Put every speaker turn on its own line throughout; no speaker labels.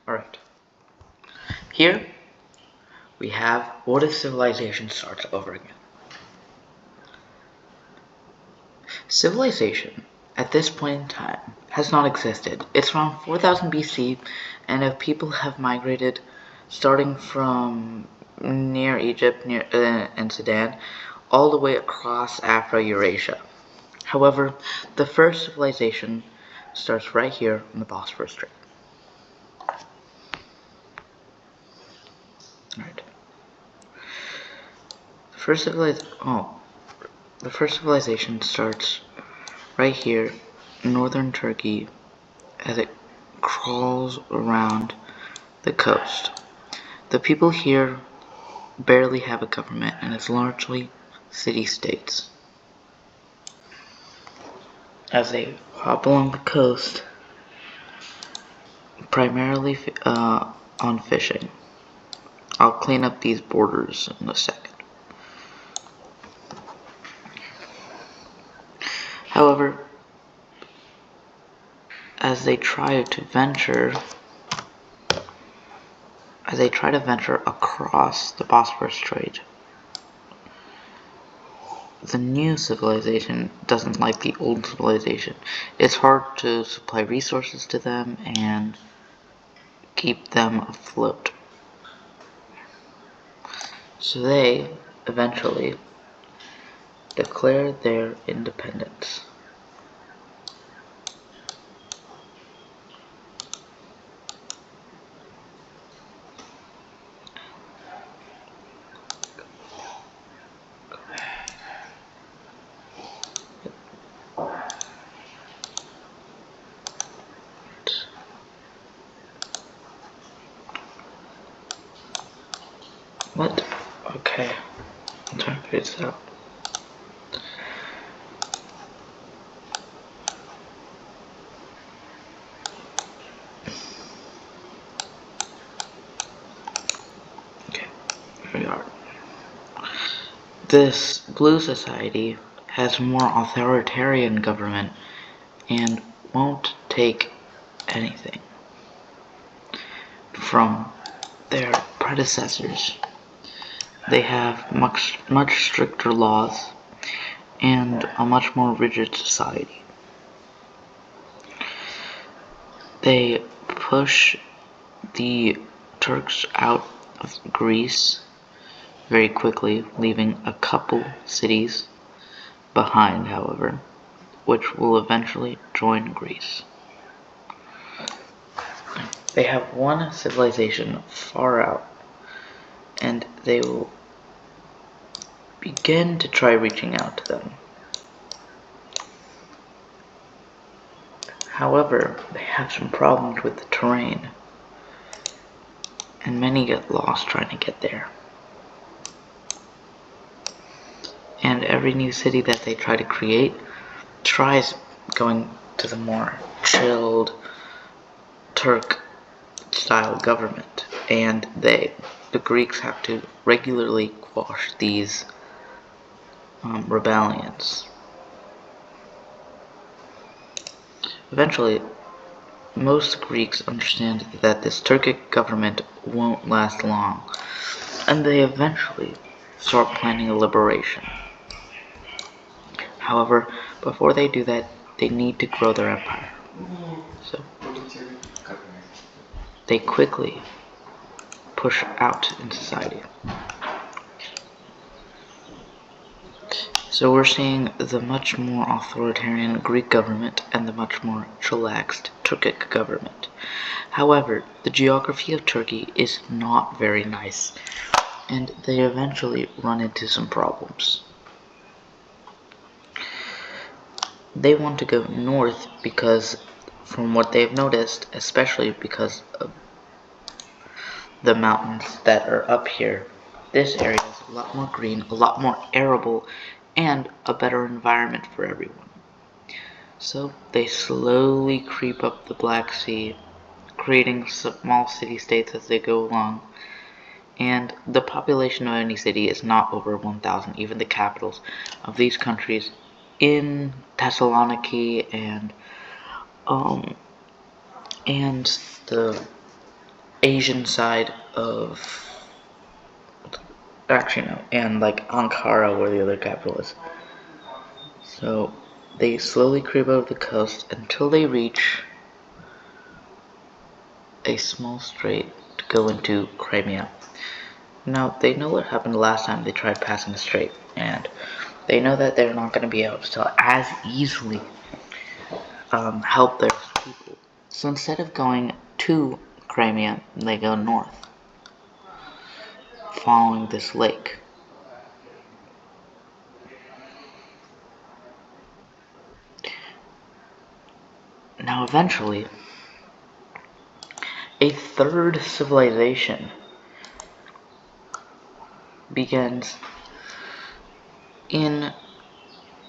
Alright. Here we have what if civilization starts over again. Civilization, at this point in time, has not existed. It's around 4000 BC, and if people have migrated starting from near Egypt and Sudan, all the way across Afro-Eurasia. However, the first civilization starts right here in the Bosphorus Strait. Alright. The first civilization starts right here in northern Turkey as it crawls around the coast. The people here barely have a government, and it's largely city-states. As they hop along the coast, primarily on fishing. I'll clean up these borders in a second. However, as they try to venture across the Bosphorus Strait, the new civilization doesn't like the old civilization. It's hard to supply resources to them and keep them afloat. So they eventually declare their independence. What? Okay. I'm trying to figure this out. Okay, here we are. This blue society has more authoritarian government and won't take anything from their predecessors. They have much stricter laws and a much more rigid society. They push the Turks out of Greece very quickly, leaving a couple cities behind, however, which will eventually join Greece. They have one civilization far out, and they will begin to try reaching out to them. However, they have some problems with the terrain, and many get lost trying to get there. And every new city that they try to create tries going to the more chilled Turk-style government, and the Greeks have to regularly quash these rebellions. Eventually, most Greeks understand that this Turkic government won't last long, and they eventually start planning a liberation. However, before they do that, they need to grow their empire. So, they quickly push out in society. So we're seeing the much more authoritarian Greek government and the much more chillaxed Turkic government. However, the geography of Turkey is not very nice, and they eventually run into some problems. They want to go north because, from what they've noticed, especially because of the mountains that are up here, this area is a lot more green, a lot more arable, and a better environment for everyone. So they slowly creep up the Black Sea, creating small city-states as they go along. And the population of any city is not over 1,000, even the capitals of these countries in Thessaloniki and and the Asian side of, actually no, and like Ankara, where the other capital is. So they slowly creep over the coast until they reach a small strait to go into Crimea. Now, they know what happened last time they tried passing the strait, and they know that they're not going to be able to as easily help their people. So instead of going to Crimea, they go north, following this lake. Now, eventually, a third civilization begins in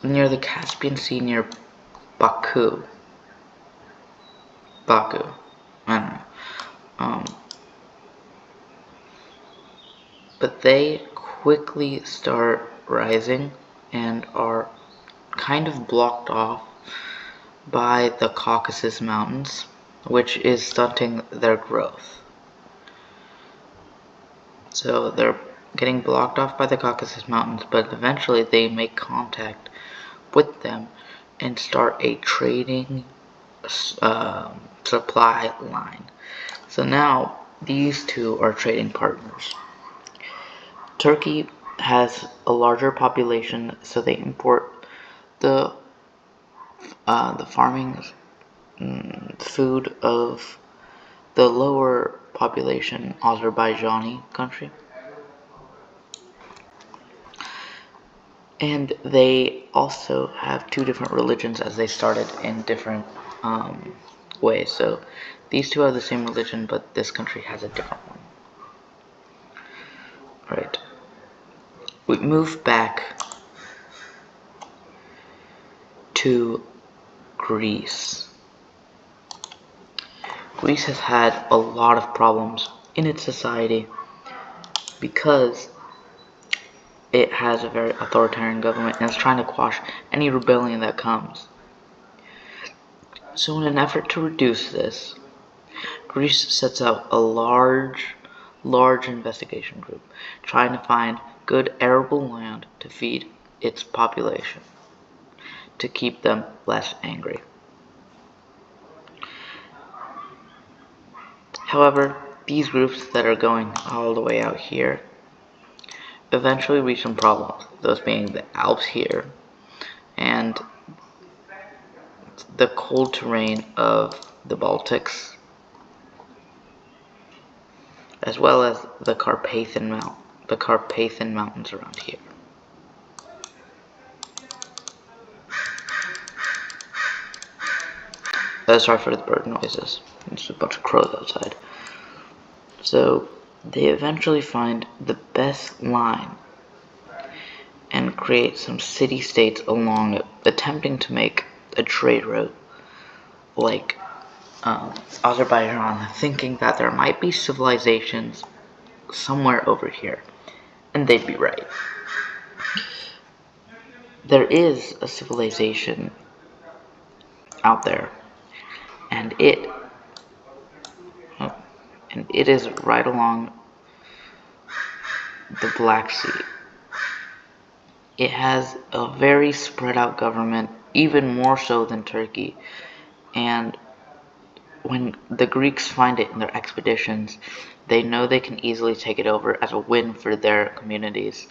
near the Caspian Sea near Baku. I don't know. But they quickly start rising and are kind of blocked off by the Caucasus Mountains, which is stunting their growth. So they're getting blocked off by the Caucasus Mountains, but eventually they make contact with them and start a trading supply line. So now these two are trading partners. Turkey has a larger population, so they import the farming food of the lower population Azerbaijani country. And they also have two different religions, as they started in different ways. So these two have the same religion, but this country has a different one. Right. We move back to Greece. Greece has had a lot of problems in its society because it has a very authoritarian government and is trying to quash any rebellion that comes. So in an effort to reduce this, Greece sets out a large investigation group trying to find good arable land to feed its population, to keep them less angry. However, these groups that are going all the way out here eventually reach some problems, those being the Alps here and the cold terrain of the Baltics, as well as the Carpathian Mountains around here. Sorry for the bird noises. There's a bunch of crows outside. So they eventually find the best line and create some city-states along it, attempting to make a trade route like Azerbaijan, thinking that there might be civilizations somewhere over here. And they'd be right. There is a civilization out there, and it is right along the Black Sea. It has a very spread out government, even more so than Turkey, and when the Greeks find it in their expeditions, they know they can easily take it over as a win for their communities,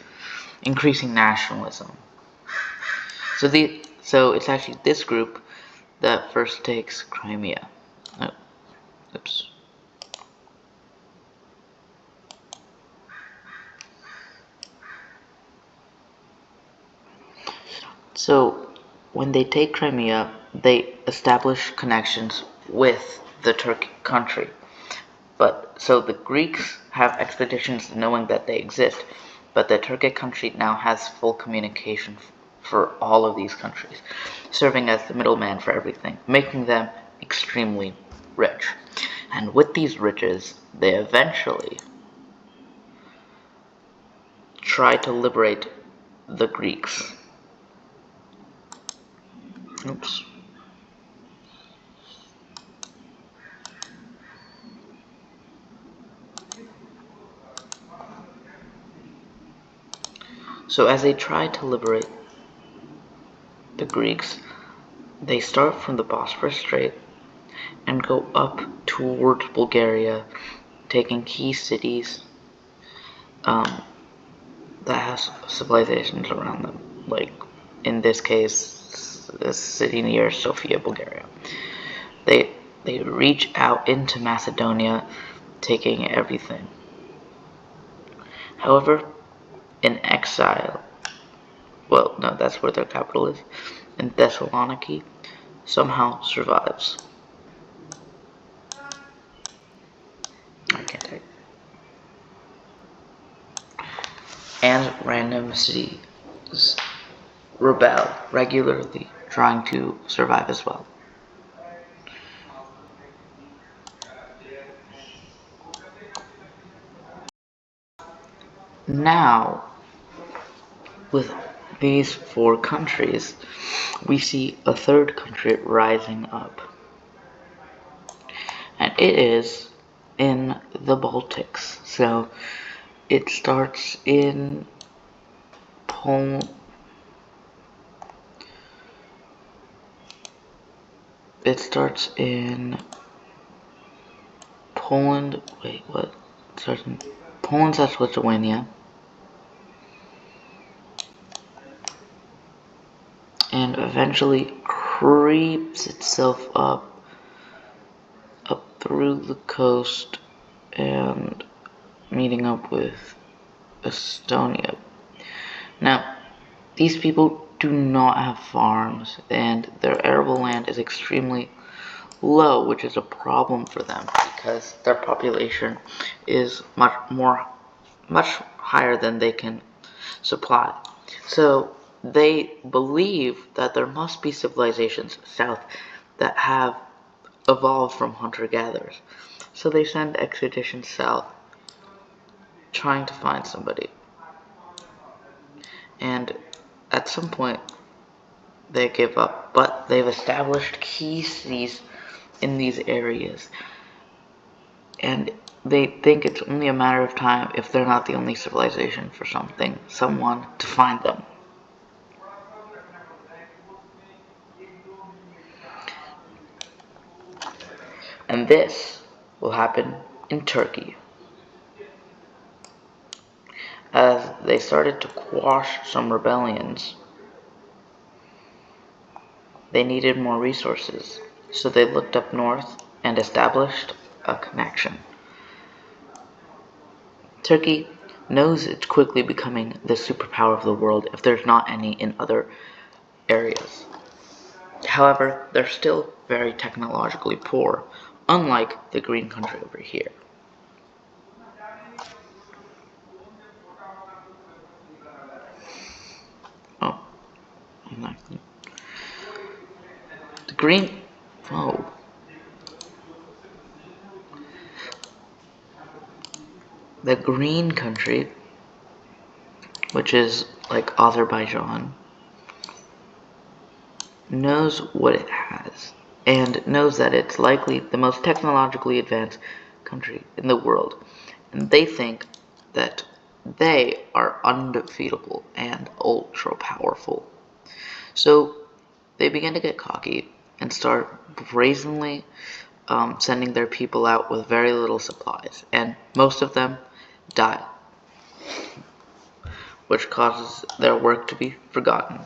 increasing nationalism. So it's actually this group that first takes Crimea. Oh, oops. So when they take Crimea, they establish connections with the Turkic country. But so the Greeks have expeditions knowing that they exist, but the Turkic country now has full communication for all of these countries, serving as the middleman for everything, making them extremely rich. And with these riches, they eventually try to liberate the Greeks. Oops. So as they try to liberate the Greeks, they start from the Bosphorus Strait and go up towards Bulgaria, taking key cities that has civilizations around them. Like, in this case, a city near Sofia, Bulgaria. They reach out into Macedonia, taking everything. However, in exile, well, no, that's where their capital is, in Thessaloniki, somehow survives. I can't take. And random cities rebel regularly, trying to survive as well. Now, with these four countries, we see a third country rising up. And it is in the Baltics. So it starts in Poland. It starts in Poland. Wait, what? It starts in Poland / Lithuania. And eventually creeps itself up through the coast and meeting up with Estonia. Now, these people do not have farms, and their arable land is extremely low, which is a problem for them because their population is much higher than they can supply. So they believe that there must be civilizations south that have evolved from hunter-gatherers. So they send expeditions south, trying to find somebody. And at some point, they give up, but they've established key cities in these areas. And they think it's only a matter of time, if they're not the only civilization, for someone to find them. And this will happen in Turkey. As they started to quash some rebellions, they needed more resources, so they looked up north and established a connection. Turkey knows it's quickly becoming the superpower of the world if there's not any in other areas. However, they're still very technologically poor, unlike the green country over here. Oh, I'm not. The green. Oh. The green country, which is like Azerbaijan, knows what it has and knows that it's likely the most technologically advanced country in the world. And they think that they are undefeatable and ultra powerful. So they begin to get cocky and start brazenly sending their people out with very little supplies. And most of them die, which causes their work to be forgotten.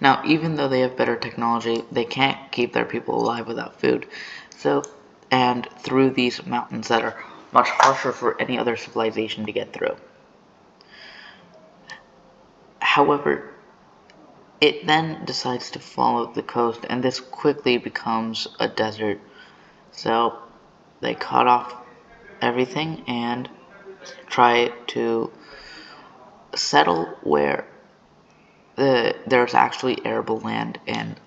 Now, even though they have better technology, they can't keep their people alive without food. And through these mountains that are much harsher for any other civilization to get through. However, it then decides to follow the coast, and this quickly becomes a desert. So they cut off everything and try to settle where there's actually arable land and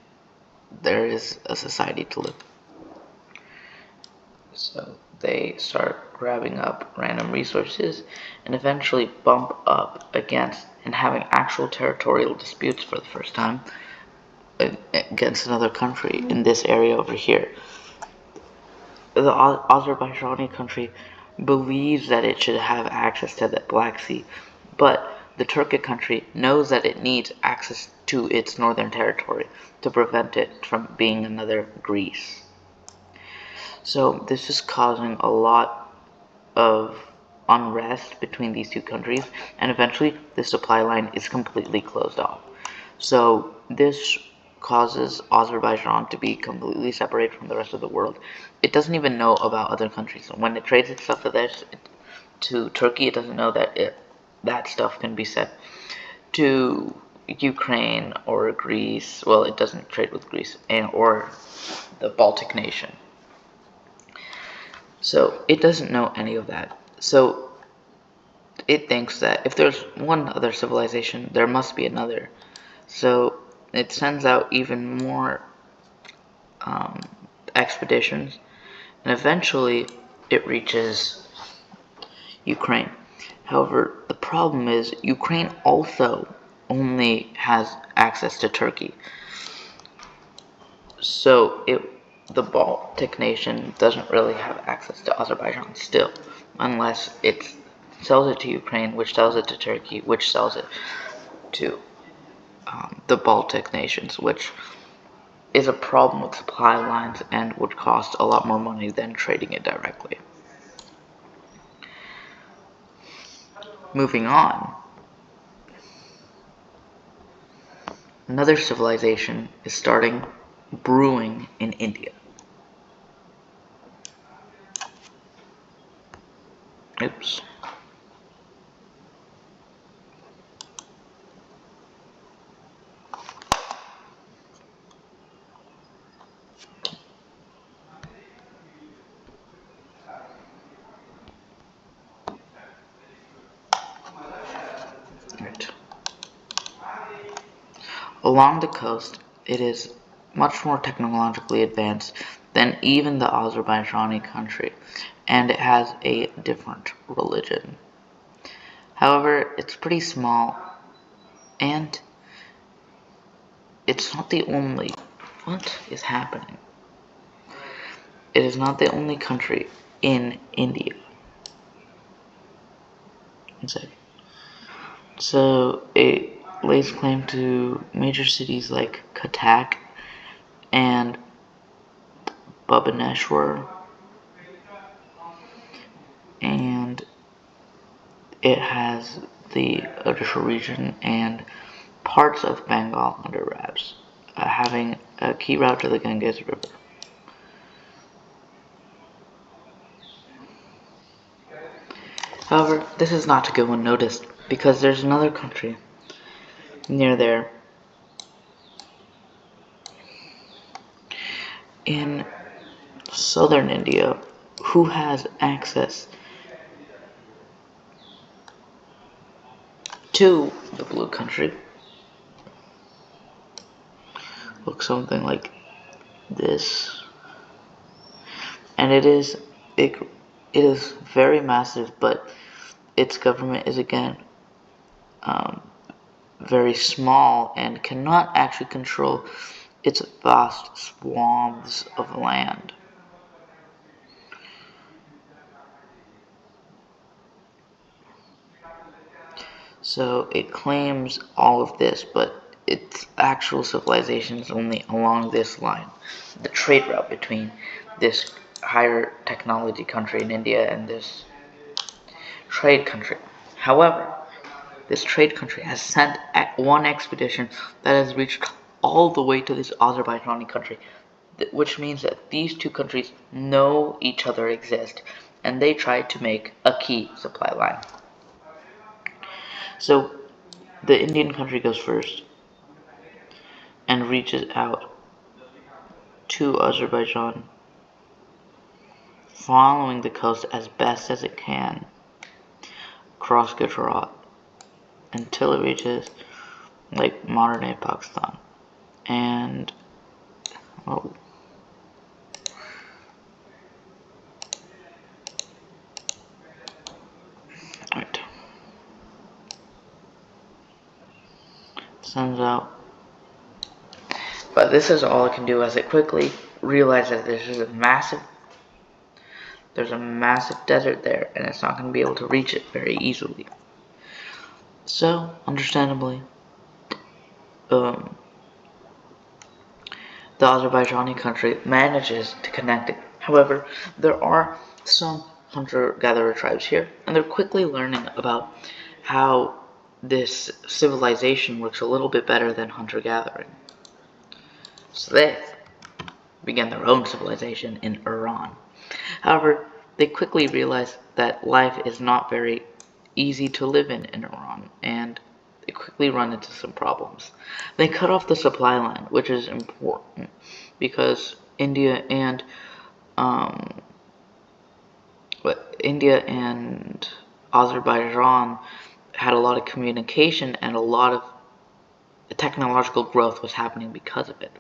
there is a society to live. So they start grabbing up random resources and eventually bump up against and having actual territorial disputes for the first time against another country in this area over here. The Azerbaijani country believes that it should have access to the Black Sea, But the Turkic country knows that it needs access to its northern territory to prevent it from being another Greece. So this is causing a lot of unrest between these two countries, and eventually the supply line is completely closed off. So this causes Azerbaijan to be completely separated from the rest of the world. It doesn't even know about other countries. When it trades its stuff to Turkey, it doesn't know that that stuff can be sent to Ukraine or Greece. Well, it doesn't trade with Greece or the Baltic nation. So it doesn't know any of that. So it thinks that if there's one other civilization, there must be another. So it sends out even more expeditions, and eventually it reaches Ukraine. However, the problem is Ukraine also only has access to Turkey. So the Baltic nation doesn't really have access to Azerbaijan still, unless it sells it to Ukraine, which sells it to Turkey, which sells it to the Baltic nations, which is a problem with supply lines and would cost a lot more money than trading it directly. Moving on, another civilization is starting brewing in India. Oops. Right. Along the coast, it is much more technologically advanced than even the Azerbaijani country, and it has a different religion. However, it's pretty small, and it's not the only. What is happening? It is not the only country in India. So it lays claim to major cities like Cuttack and Bhubaneswar, and it has the Odisha region and parts of Bengal under wraps, having a key route to the Ganges River. However, this is not to go unnoticed, because there's another country near there in southern India who has access to the blue country. Looks something like this, and it is very massive, but its government is again very small and cannot actually control its vast swaths of land. So it claims all of this, but its actual civilization is only along this line, the trade route between this higher technology country in India and this trade country. However, this trade country has sent one expedition that has reached all the way to this Azerbaijani country, which means that these two countries know each other exist, and they try to make a key supply line. So the Indian country goes first and reaches out to Azerbaijan, following the coast as best as it can across Gujarat until it reaches like modern day Pakistan. And oh, right. Sends out. But this is all it can do as it quickly realizes there's a massive desert there, and it's not going to be able to reach it very easily. So, understandably, um, the Azerbaijani country manages to connect it. However, there are some hunter-gatherer tribes here, and they're quickly learning about how this civilization works a little bit better than hunter-gathering. So they began their own civilization in Iran. However, they quickly realized that life is not very easy to live in Iran, and they quickly run into some problems. They cut off the supply line, which is important because um, India and Azerbaijan had a lot of communication, and a lot of technological growth was happening because of it.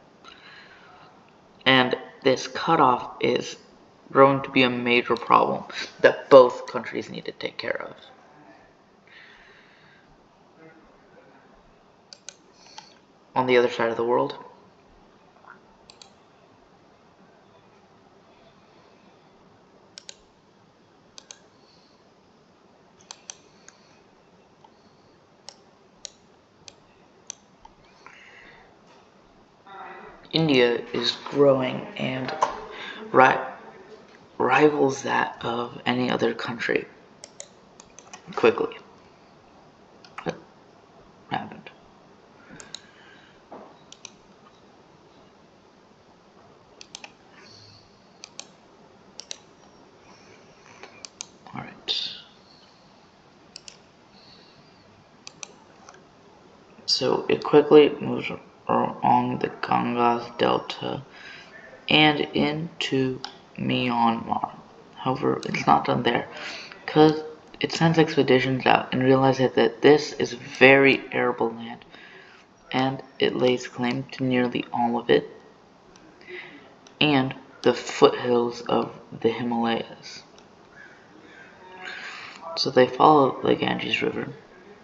And this cutoff is growing to be a major problem that both countries need to take care of. On the other side of the world, India is growing and rivals that of any other country quickly. What happened? Alright. So it quickly moves along the Ganges Delta and into Myanmar. However, it's not done there, because it sends expeditions out and realizes that this is very arable land, and it lays claim to nearly all of it, and the foothills of the Himalayas. So they follow the Ganges River,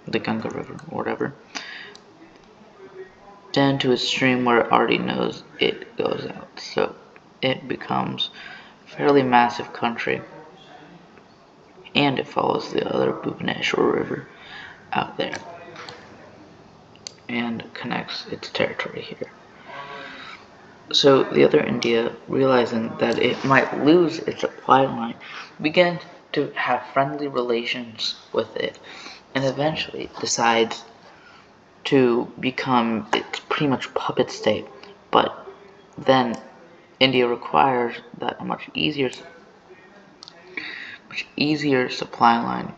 the Ganga River, or whatever, down to a stream where it already knows it goes out. So it becomes a fairly massive country, and it follows the other Bhubaneswar River out there and connects its territory here. So the other India, realizing that it might lose its supply line, began to have friendly relations with it, and eventually decides to become its pretty much puppet state. But then India requires that a much easier supply line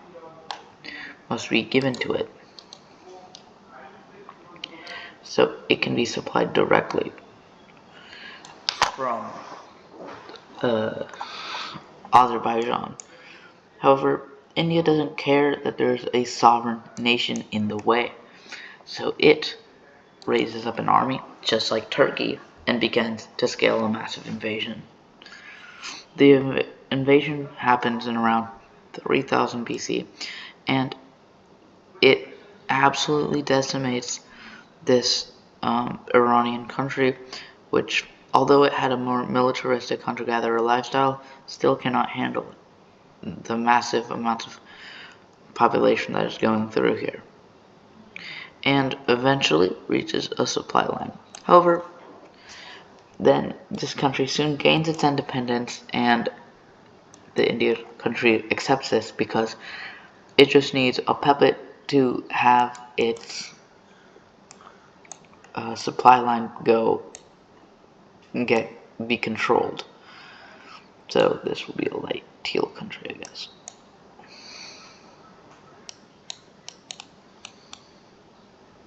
must be given to it, so it can be supplied directly from Azerbaijan. However, India doesn't care that there's a sovereign nation in the way, so it raises up an army, just like Turkey, and begins to scale a massive invasion. The invasion happens in around 3000 BC, and it absolutely decimates this Iranian country, which, although it had a more militaristic hunter-gatherer lifestyle, still cannot handle the massive amounts of population that is going through here, and eventually reaches a supply line. However, then this country soon gains its independence, and the Indian country accepts this because it just needs a puppet to have its supply line be controlled. So this will be a light teal country, I guess.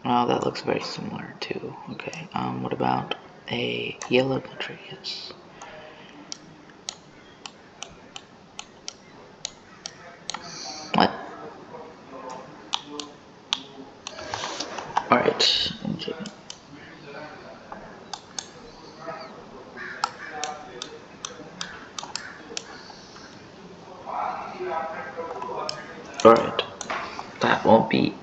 Oh, that looks very similar too. Okay, what about a yellow country? Yes. What? Alright. Alright. That won't be